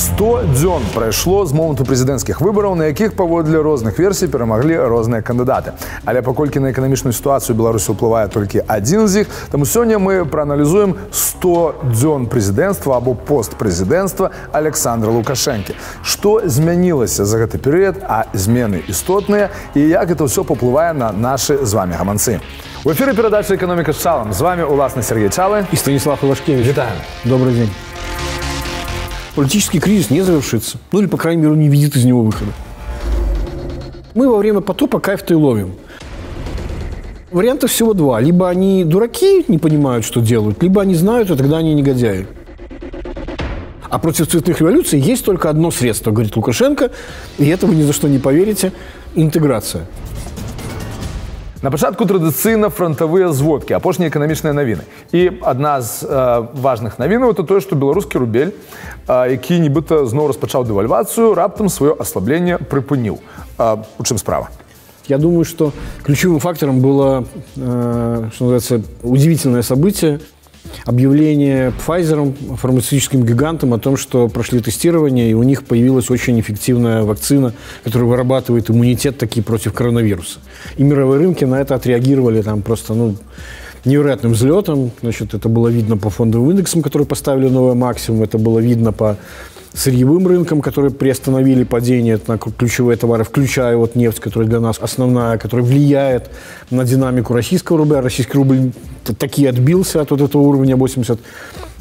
100 дзён прайшло з моманту прэзідэнцкіх выбараў, на якіх паводле розных версій перамаглі розныя кандыдаты. Але паколькі на эканамічную сітуацыю Беларусі ўплывае толькі адзін з іх, таму сёння мы прааналізуем 100 дзён прэзідэнцтва або постпрэзідэнцтва Александра Лукашэнкі. Што змянілася за гэты перыяд, а змены істотныя, і як гэта ўсё паўплывае на нашы з вамі гаманцы. В эфире передача «Экономика с Чалом». С вами уласны Сергей Чалы и Станислав Ивашкевич. Витаем. Добрый день. Политический кризис не завершится. Ну или, по крайней мере, он не видит из него выхода. Мы во время потопа кайф-то и ловим. Вариантов всего два. Либо они дураки, не понимают, что делают, либо они знают, и тогда они негодяи. А против цветных революций есть только одно средство, говорит Лукашенко, и это вы ни за что не поверите – интеграция. На пачатку традыцыйна фронтавыя зводкі, апошнія эканамічныя навіны. І адна з важных навінаў – это тое, што беларускі рубель, які нібыта зноў распачаў дэвальвацыю, раптам сваё аслабленне прыпыніў. У чым справа? Я думаю, что ключевым фактором было, что называется, удивительное событие. Объявление Pfizer, фармацевтическим гигантом, о том, что прошли тестирование, и у них появилась очень эффективная вакцина, которая вырабатывает иммунитет таки против коронавируса. И мировые рынки на это отреагировали там просто, невероятным взлетом. Значит, это было видно по фондовым индексам, которые поставили новый максимум, это было видно по сырьевым рынкам, которые приостановили падение на ключевые товары, включая нефть, которая для нас основная, которая влияет на динамику российского рубля. Российский рубль таки отбился от этого уровня 80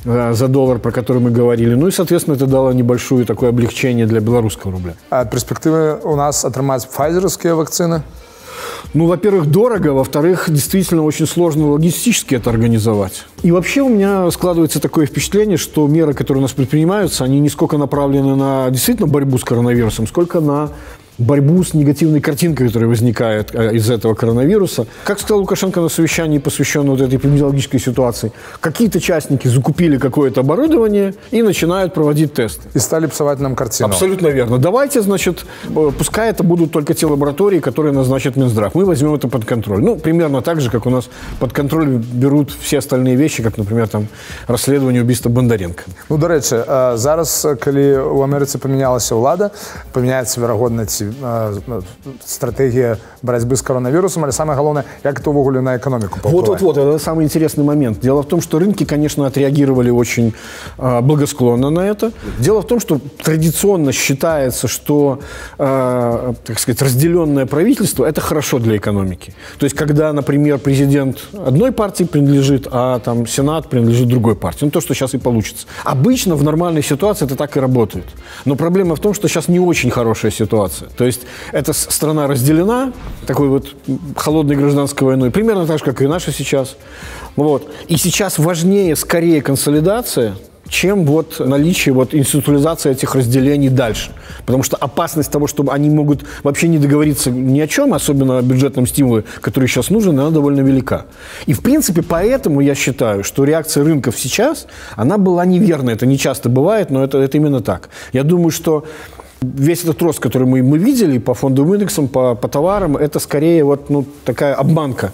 за доллар, про который мы говорили. Ну и, соответственно, это дало небольшое такое облегчение для белорусского рубля. А перспективы у нас отрымать пфайзеровские вакцины? Во-первых, дорого, во-вторых, действительно очень сложно логистически это организовать. И вообще у меня складывается такое впечатление, что меры, которые у нас предпринимаются, они не сколько направлены на действительно борьбу с коронавирусом, сколько на борьбу с негативной картинкой, которая возникает из этого коронавируса. Как сказал Лукашенко на совещании, посвященном этой эпидемиологической ситуации, какие-то частники закупили какое-то оборудование и начинают проводить тесты. И стали псовать нам картину. Абсолютно верно. Давайте, значит, пускай это будут только те лаборатории, которые назначит Минздрав. Мы возьмем это под контроль. Примерно так же, как у нас под контроль берут все остальные вещи, как, например, расследование убийства Бондаренко. До речі, зараз, коли у Америці помінялася влада, поміняється, вероятно, стратегия борьбы с коронавирусом, але самое главное, как это увогуле на экономику повлияет. Вот, это самый интересный момент. Дело в том, что рынки, конечно, отреагировали очень благосклонно на это. Дело в том, что традиционно считается, что, так сказать, разделенное правительство – это хорошо для экономики. То есть, когда, например, президент одной партии принадлежит, а Сенат принадлежит другой партии. То, что сейчас и получится. Обычно в нормальной ситуации это так и работает. Но проблема в том, что сейчас не очень хорошая ситуация. То есть эта страна разделена такой холодной гражданской войной, примерно так же, как и наша сейчас. И сейчас важнее скорее консолидация, чем наличие институализации этих разделений дальше. Потому что опасность того, что они могут вообще не договориться ни о чем, особенно о бюджетном стимуле, который сейчас нужен, она довольно велика. И, в принципе, поэтому я считаю, что реакция рынков сейчас, она была неверной. Это не часто бывает, но это именно так. Я думаю, что весь этот рост, который мы видели по фондовым индексам, по товарам, это скорее такая обманка.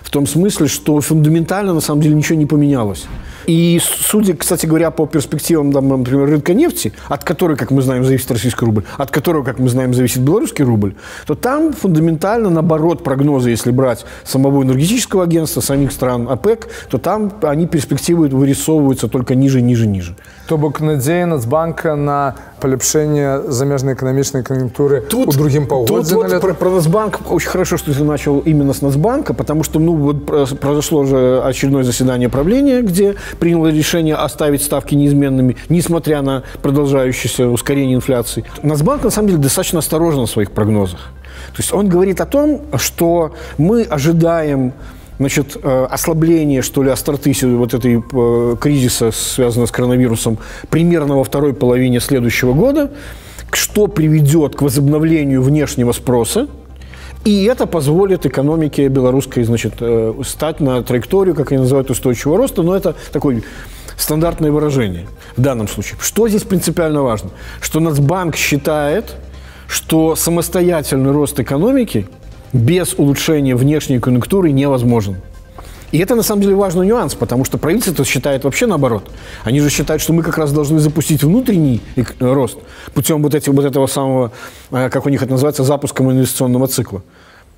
В том смысле, что фундаментально, на самом деле, ничего не поменялось. И судя, кстати говоря, по перспективам, например, рынка нефти, от которой, как мы знаем, зависит российский рубль, от которого, как мы знаем, зависит белорусский рубль, то там фундаментально, наоборот, прогнозы, если брать самого энергетического агентства, самих стран ОПЕК, то там они перспективы вырисовываются только ниже, ниже, ниже. То бок надзея Нацбанка на полепшение замежной экономической конъюнктуры у другим полгода. Про Нацбанк очень хорошо, что ты начал именно с Нацбанка, потому что произошло же очередное заседание правления, где приняло решение оставить ставки неизменными, несмотря на продолжающееся ускорение инфляции. Нацбанк, на самом деле, достаточно осторожен в своих прогнозах. То есть он говорит о том, что мы ожидаем ослабление, что ли, остроты этой кризиса, связанного с коронавирусом, примерно во второй половине следующего года, что приведет к возобновлению внешнего спроса, и это позволит экономике белорусской, стать на траекторию, как они называют, устойчивого роста, но это такое стандартное выражение в данном случае. Что здесь принципиально важно? Что Нацбанк считает, что самостоятельный рост экономики без улучшения внешней конъюнктуры невозможен. И это, на самом деле, важный нюанс, потому что правительство считает вообще наоборот. Они же считают, что мы как раз должны запустить внутренний рост путем вот этого самого, как у них это называется, запуском инвестиционного цикла,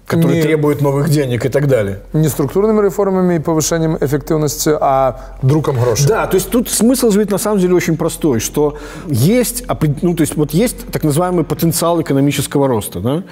который требует новых денег и так далее. Не структурными реформами и повышением эффективности, а друком грошей. Да, то есть тут смысл ведь на самом деле очень простой, что есть, есть так называемый потенциал экономического роста. Да?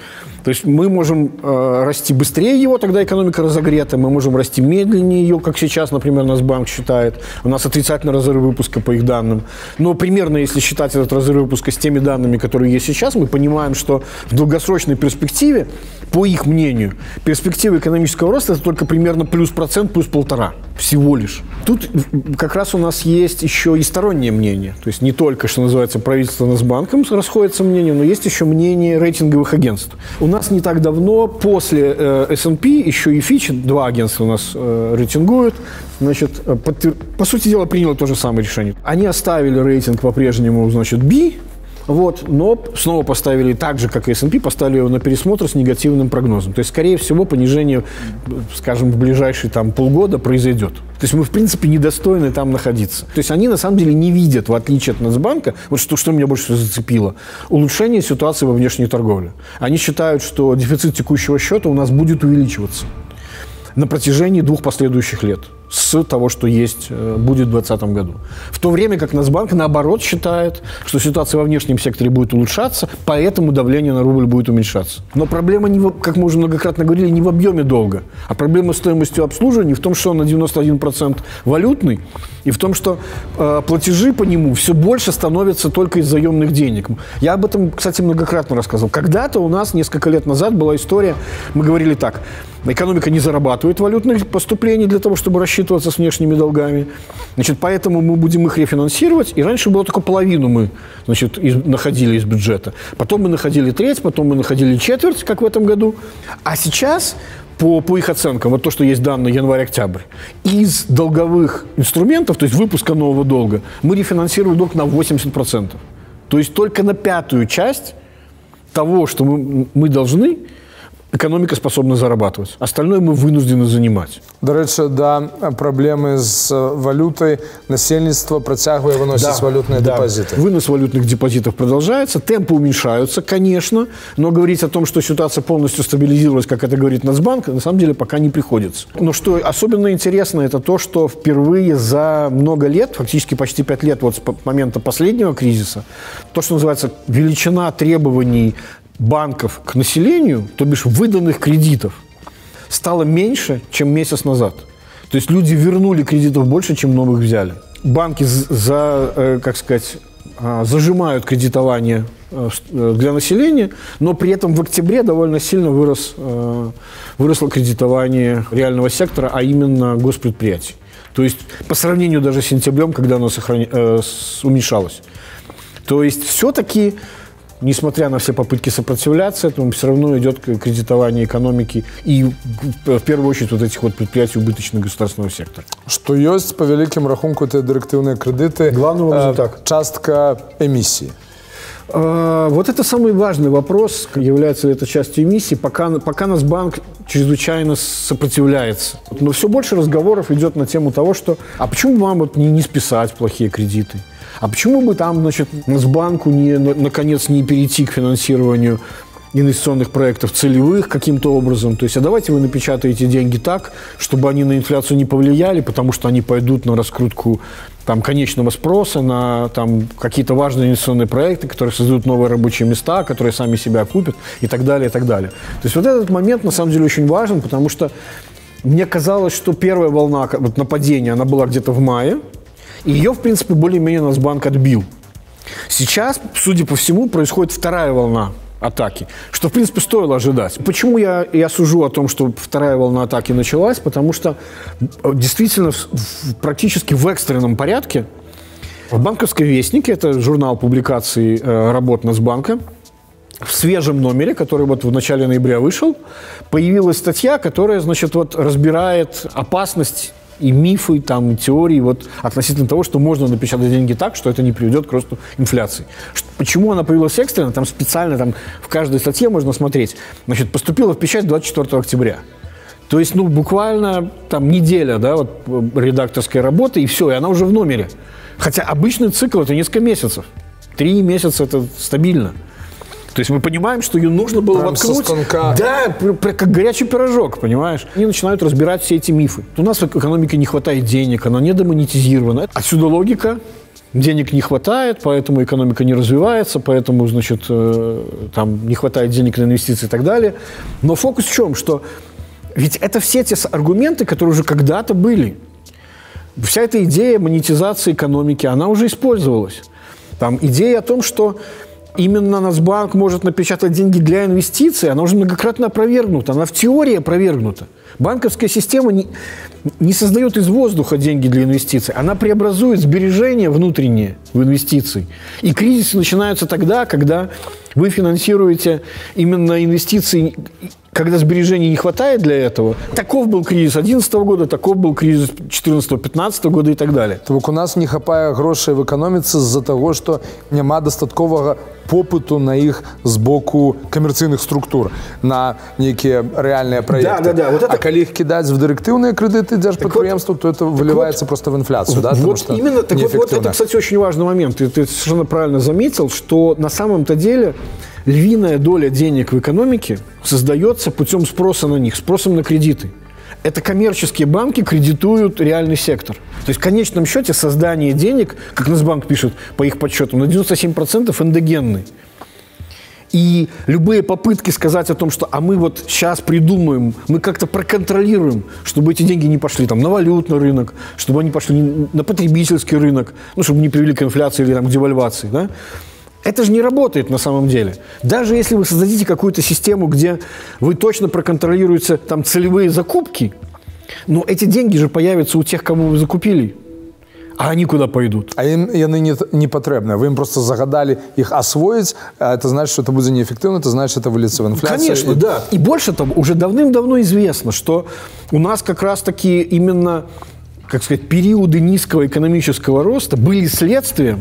То есть мы можем расти быстрее его, тогда экономика разогрета, мы можем расти медленнее ее, как сейчас, например, Нацбанк считает. У нас отрицательный разрыв выпуска по их данным. Но примерно, если считать этот разрыв выпуска с теми данными, которые есть сейчас, мы понимаем, что в долгосрочной перспективе, по их мнению, перспектива экономического роста – это только примерно плюс процент, плюс 1,5 всего лишь. Тут как раз у нас есть еще и стороннее мнение. То есть не только, что называется, правительство Нацбанком расходится мнение, но есть еще мнение рейтинговых агентств. У нас не так давно, после S&P, еще и Fitch, 2 агентства у нас рейтингуют, значит, по сути дела, приняло то же самое решение. Они оставили рейтинг по-прежнему, значит, B, но снова поставили, так же, как и S&P, поставили его на пересмотр с негативным прогнозом. То есть, скорее всего, понижение, скажем, в ближайшие полгода произойдет. То есть мы, в принципе, недостойны там находиться. То есть они, на самом деле, не видят, в отличие от Нацбанка, вот что меня больше всего зацепило, улучшение ситуации во внешней торговле. Они считают, что дефицит текущего счета у нас будет увеличиваться на протяжении 2 последующих лет с того, что есть, будет в 2020 году. В то время как Нацбанк, наоборот, считает, что ситуация во внешнем секторе будет улучшаться, поэтому давление на рубль будет уменьшаться. Но проблема, как мы уже многократно говорили, не в объеме долга, а проблема стоимостью обслуживания в том, что он на 91% валютный, и в том, что платежи по нему все больше становятся только из заемных денег. Я об этом, кстати, многократно рассказывал. Когда-то у нас, несколько лет назад, была история, мы говорили так: экономика не зарабатывает валютных поступлений для того, чтобы рассчитываться с внешними долгами. Значит, поэтому мы будем их рефинансировать. И раньше было только половину мы, значит, находили из бюджета. Потом мы находили треть, потом мы находили четверть, как в этом году. А сейчас, по их оценкам, вот то, что есть данные январь-октябрь, из долговых инструментов, то есть выпуска нового долга, мы рефинансируем долг на 80%. То есть только на 1/5 часть того, что мы должны, экономика способна зарабатывать. Остальное мы вынуждены занимать. До речі, проблеми з валютой насельництво протягивает выносить валютные депозиты. Вынос валютных депозитов продолжается, темпы уменьшаются, конечно, но говорить о том, что ситуация полностью стабилизировалась, как это говорит Нацбанк, на самом деле пока не приходится. Но что особенно интересно, это то, что впервые за много лет, фактически почти 5 лет вот с момента последнего кризиса, то, что называется величина требований банков к населению, то бишь выданных кредитов, стало меньше, чем месяц назад. То есть люди вернули кредитов больше, чем новых взяли. Банки зажимают кредитование для населения, но при этом в октябре довольно сильно выросло кредитование реального сектора, а именно госпредприятий. То есть по сравнению даже с сентябрем, когда оно уменьшалось. То есть все-таки, несмотря на все попытки сопротивляться этому, все равно идет кредитование экономики и, в первую очередь, вот этих вот предприятий убыточного государственного сектора. Что есть, по великим рахунку, это директивные кредиты, частка эмиссии. Вот это самый важный вопрос, является это частью эмиссии, пока Нацбанк чрезвычайно сопротивляется. Но все больше разговоров идет на тему того, что а почему вам вот не списать плохие кредиты? А почему бы там, значит, Нацбанку наконец не перейти к финансированию инвестиционных проектов целевых каким-то образом? То есть, а давайте вы напечатаете деньги так, чтобы они на инфляцию не повлияли, потому что они пойдут на раскрутку конечного спроса, на какие-то важные инвестиционные проекты, которые создадут новые рабочие места, которые сами себя окупят и так далее, и так далее. То есть вот этот момент на самом деле очень важен, потому что мне казалось, что первая волна нападения, она была где-то в мае, и ее, в принципе, более-менее Нацбанк отбил. Сейчас, судя по всему, происходит вторая волна атаки, что, в принципе, стоило ожидать. Почему я сужу о том, что вторая волна атаки началась? Потому что действительно практически в экстренном порядке в «Банковском вестнике», это журнал публикаций работ Нацбанка, в свежем номере, который вот в начале ноября вышел, появилась статья, которая, значит, вот разбирает опасность и мифы, теории относительно того, что можно напечатать деньги так, что это не приведет к росту инфляции. Почему она появилась экстренно? Специально в каждой статье можно смотреть. Значит, поступила в печать 24 октября. То есть, ну, буквально там неделя, да, вот, редакторской работы, и все, и она уже в номере. Хотя обычный цикл – это несколько месяцев. 3 месяца – это стабильно. То есть мы понимаем, что ее нужно было воткнуть. Да, как горячий пирожок, понимаешь? Они начинают разбирать все эти мифы. У нас в экономике не хватает денег, она недомонетизирована. Отсюда логика. Денег не хватает, поэтому экономика не развивается, поэтому, значит, там не хватает денег на инвестиции и так далее. Но фокус в чем? Что ведь это все те аргументы, которые уже когда-то были. Вся эта идея монетизации экономики, она уже использовалась. Там идея о том, что именно Нацбанк может напечатать деньги для инвестиций, она уже многократно опровергнута, она в теории опровергнута. Банковская система не создает из воздуха деньги для инвестиций, она преобразует сбережения внутренние в инвестиции. И кризисы начинаются тогда, когда вы финансируете именно инвестиции, когда сбережений не хватает для этого. Таков был кризис 2011 года, таков был кризис 2014-2015 года и так далее. Так у нас не хапае грошей в экономіцы з-за того, што няма дастатковага попыту на іх з боку камерцыйных структур, на нейкія рэальныя праекты. Да. Вот это... А калі іх кідаць в дырэктыўныя крэдыты дзяржпрадпрыемстваў, то это выливается просто в инфляцию, да? Вот именно, так вот это, кстати, очень важный момент. Ты совершенно правильно заметил, что на самом-то деле львиная доля денег в экономике создается путем спроса на них, спросом на кредиты. Это коммерческие банки кредитуют реальный сектор. То есть в конечном счете создание денег, как Нацбанк пишет по их подсчетам, на 97% эндогенны. И любые попытки сказать о том, что а мы вот сейчас придумаем, мы как-то проконтролируем, чтобы эти деньги не пошли там, на валютный рынок, чтобы они пошли на потребительский рынок, ну, чтобы не привели к инфляции или там, к девальвации, да? Это же не работает на самом деле. Даже если вы создадите какую-то систему, где вы точно проконтролируете там целевые закупки, но эти деньги же появятся у тех, кому вы закупили. А они куда пойдут? А им яны не потребны. Вы им просто загадали их освоить, а это значит, что это будет неэффективно, это значит, что это выльется в инфляцию. Конечно, да. И больше того, уже давным-давно известно, что у нас как раз-таки именно, как сказать, периоды низкого экономического роста были следствием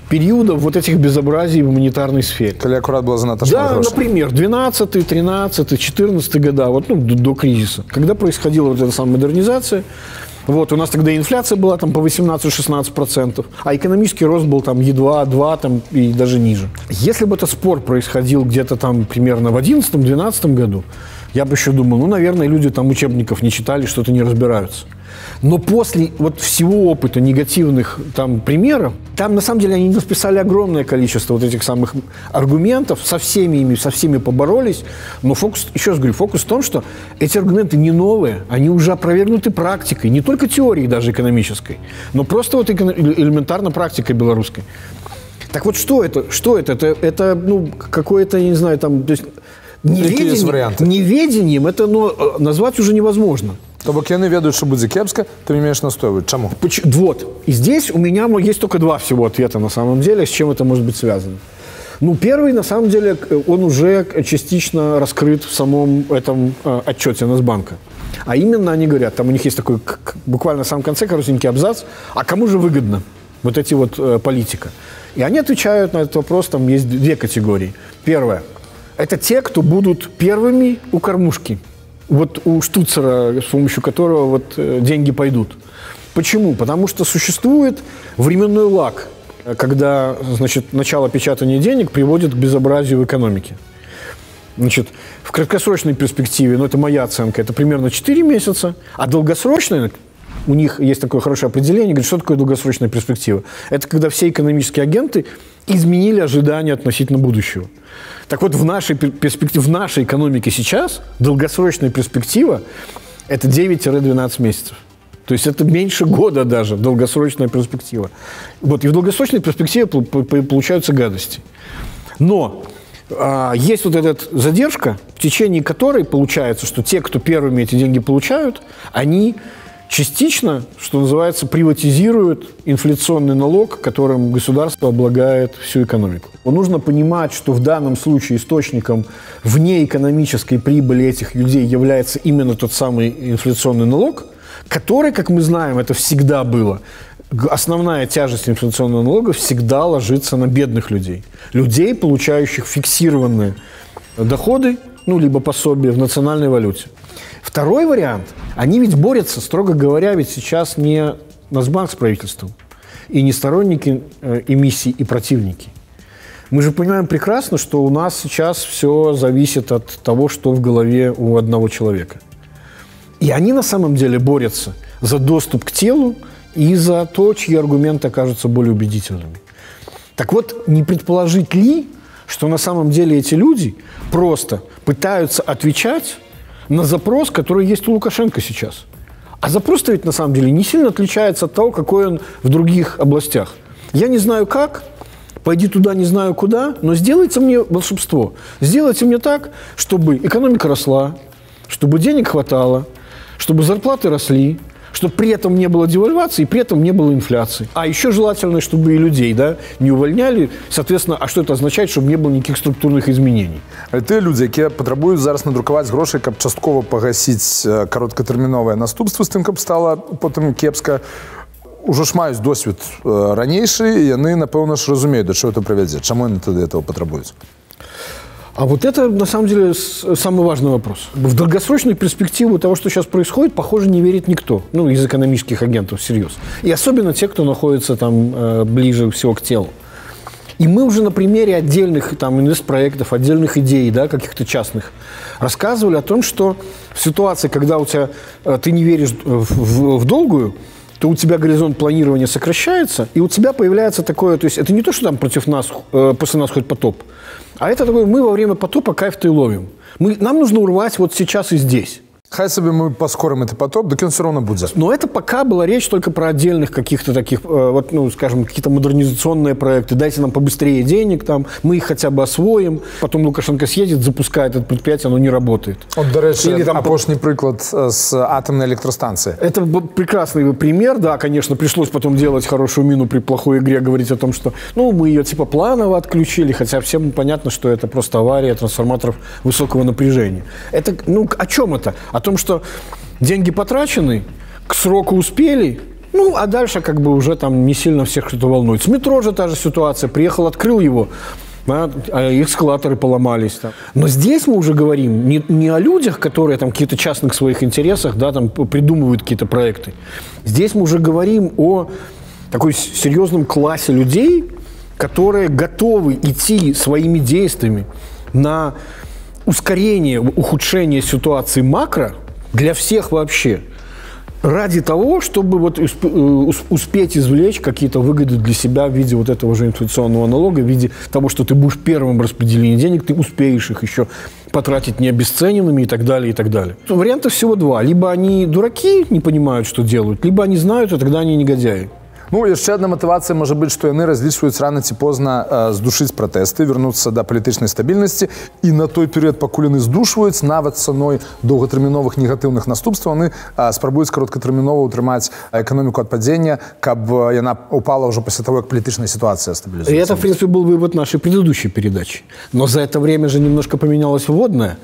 периодов вот этих безобразий в монетарной сфере. Когда аккурат была занята Да, например, 12-й, 13-й, 14-й года, вот, ну, до кризиса, когда происходила вот эта самая модернизация. Вот, у нас тогда инфляция была там по 18-16%, а экономический рост был там едва 2 там, и даже ниже. Если бы этот спор происходил где-то там примерно в 11-12 году, я бы еще думал, ну, наверное, люди там учебников не читали, что-то не разбираются. Но после вот всего опыта негативных там примеров, там на самом деле они написали огромное количество вот этих самых аргументов, со всеми поборолись. Но фокус, еще раз говорю, фокус в том, что эти аргументы не новые, они уже опровергнуты практикой, не только теорией даже экономической, но просто вот элементарно практикой белорусской. Так вот, что это? Что это? Это ну, какое-то, я не знаю, там, то есть неведением это назвать уже невозможно. То бок яны ведают, что будет кепска, ты не умеешь настаивать. Чему? Вот. И здесь у меня есть только 2 всего ответа на самом деле, с чем это может быть связано. Ну, первый, на самом деле, он уже частично раскрыт в самом этом отчете Нацбанка. А именно они говорят, там у них есть такой, буквально в самом конце, коротенький абзац, а кому же выгодно вот эти вот политика? И они отвечают на этот вопрос, там есть 2 категории. Первое. Это те, кто будут первыми у кормушки. Вот у штуцера, с помощью которого вот деньги пойдут. Почему? Потому что существует временной лаг, когда, значит, начало печатания денег приводит к безобразию в экономике. Значит, в краткосрочной перспективе, ну, это моя оценка, это примерно 4 месяца, а долгосрочная, у них есть такое хорошее определение, говорит, что такое долгосрочная перспектива? Это когда все экономические агенты изменили ожидания относительно будущего. Так вот, в нашей перспективе, в нашей экономике сейчас долгосрочная перспектива – это 9-12 месяцев. То есть это меньше года даже, долгосрочная перспектива. Вот, и в долгосрочной перспективе получаются гадости. Но есть вот эта задержка, в течение которой получается, что те, кто первыми эти деньги получают, они частично, что называется, приватизируют инфляционный налог, которым государство облагает всю экономику. Нужно понимать, что в данном случае источником внеэкономической прибыли этих людей является именно тот самый инфляционный налог, который, как мы знаем, это всегда было. Основная тяжесть инфляционного налога всегда ложится на бедных людей. Людей, получающих фиксированные доходы, ну, либо пособия в национальной валюте. Второй вариант. Они ведь борются, строго говоря, ведь сейчас не Нацбанк с правительством и не сторонники эмиссий и противники. Мы же понимаем прекрасно, что у нас сейчас все зависит от того, что в голове у одного человека. И они на самом деле борются за доступ к телу и за то, чьи аргументы окажутся более убедительными. Так вот, не предположить ли, что на самом деле эти люди просто пытаются отвечать на запрос, который есть у Лукашенко сейчас. А запрос-то ведь на самом деле не сильно отличается от того, какой он в других областях. Я не знаю как, пойди туда не знаю куда, но сделайте мне волшебство. Сделайте мне так, чтобы экономика росла, чтобы денег хватало, чтобы зарплаты росли, чтобы при этом не было девальвации, и при этом не было инфляции. А еще желательно, чтобы и людей, да, не увольняли. Соответственно, а что это означает, чтобы не было никаких структурных изменений? Те люди, які потребують зараз надрукувати гроші, щоб частково погасити короткотермінове наступство з тим, щоб стало потім кепсько, уже ж мають досвід ранейший, і вони, напевно, ж розуміють, до чого це приведе. Чому вони тоді цього потребують? А вот это, на самом деле, самый важный вопрос. В долгосрочную перспективу того, что сейчас происходит, похоже, не верит никто. Ну, из экономических агентов, всерьез. И особенно те, кто находится там ближе всего к телу. И мы уже на примере отдельных там инвестпроектов, отдельных идей, да, каких-то частных, рассказывали о том, что в ситуации, когда у тебя, ты не веришь в долгую, то у тебя горизонт планирования сокращается, и у тебя появляется такое, то есть это не то, что там против нас, после нас хоть потоп, а это такое, мы во время потопа кайф-то и ловим. Нам нужно урвать вот сейчас и здесь. Хай себе мы поскорим этот потоп, так он все равно будет. Но это пока была речь только про отдельных каких-то таких, вот, ну, скажем, какие-то модернизационные проекты. Дайте нам побыстрее денег, там, мы их хотя бы освоим. Потом Лукашенко съедет, запускает это предприятие, оно не работает. Вот, до речі, опошний приклад с атомной электростанции. Это прекрасный пример, да, конечно, пришлось потом делать хорошую мину при плохой игре, говорить о том, что, ну, мы ее типа планово отключили, хотя всем понятно, что это просто авария трансформаторов высокого напряжения. Это, ну, о чем это? О том, что деньги потрачены, к сроку успели, ну, а дальше как бы уже там не сильно всех что-то волнует. С метро же та же ситуация. Приехал, открыл его, а эскалаторы поломались. Там. Но здесь мы уже говорим не о людях, которые там какие-то частных своих интересах, да, там придумывают какие-то проекты. Здесь мы уже говорим о такой серьезном классе людей, которые готовы идти своими действиями на ускорение, ухудшение ситуации макро для всех вообще, ради того, чтобы вот успеть извлечь какие-то выгоды для себя в виде вот этого же инфляционного налога, в виде того, что ты будешь первым в распределении денег, ты успеешь их еще потратить необесцененными и так далее, и так далее. Вариантов всего два. Либо они дураки, не понимают, что делают, либо они знают, и тогда они негодяи. Ну, яшчэ адна матывацыя можа быць, што яны разлічваюць рана ці позна здушыць пратэсты, вярнуцца да палітычнай стабільнасці, і на той перыяд, пакуль яны здушваюць, нават цаной доўгатэрміновых негатыўных наступстваў, яны спрабуюць кароткатэрмінова ўтрымаць эканоміку ад падзення, каб яна упала ўжо пасля того, як палітычная ситуация стабилизуется. И это, в принципе, был вывод нашей предыдущей передачи. Но за это время же немножко поменялось вводное.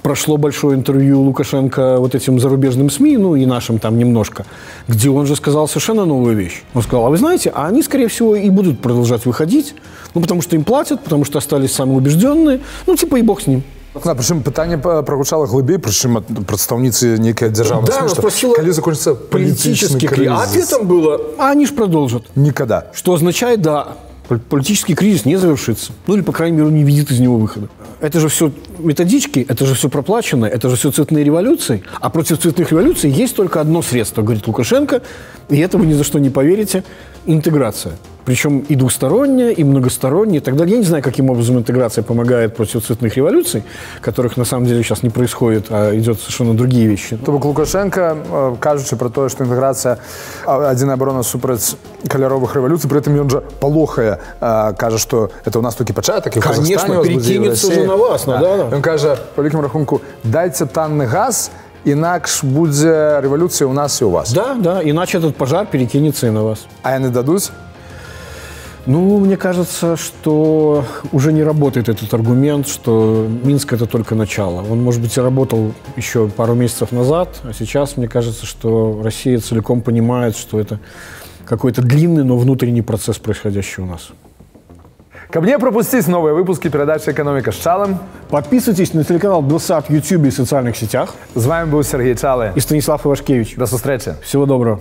Прошло большое интервью Лукашенко вот этим зарубежным СМИ, ну и нашим там немножко, где он же сказал совершенно новую вещь. Он сказал, а вы знаете, а они, скорее всего, и будут продолжать выходить, ну потому что им платят, потому что остались самые убежденные, ну типа и бог с ним. Да, причем питание прогучало глубей, причем от представницы некой державной СМИ, что когда закончится политический кризис. А ответом было, а они же продолжат. Никогда. Что означает, да, политический кризис не завершится. Ну или, по крайней мере, он не видит из него выхода. Это же все методички, это же все проплачено, это же все цветные революции. А против цветных революций есть только одно средство, говорит Лукашенко, и это вы ни за что не поверите – интеграция. Причем и двусторонняя, и многосторонняя, и так далее. Я не знаю, каким образом интеграция помогает против цветных революций, которых на самом деле сейчас не происходит, а идет совершенно другие вещи. То бок Лукашенко, кажучи про то, что интеграция адзіная оборона супраць каляровых революций, при этом он же полохая, кажа, что это у нас только початок, и в Казахстане. Конечно, перекинется уже на вас. Да. Да. Он кажа, по великому рахунку, дайте танный газ, инакш будет революция у нас и у вас. Да, да, иначе этот пожар перекинется и на вас. А они дадут? Ну, мне кажется, что уже не работает этот аргумент, что Минск – это только начало. Он, может быть, и работал еще пару месяцев назад, а сейчас, мне кажется, что Россия целиком понимает, что это какой-то длинный, но внутренний процесс, происходящий у нас. Каб не пропустить новые выпуски передачи «Экономика с Чалом», подписывайтесь на телеканал Белсат в YouTube и социальных сетях. с вами был Сергей Чалы и Станислав Ивашкевич. До встречи. Всего доброго.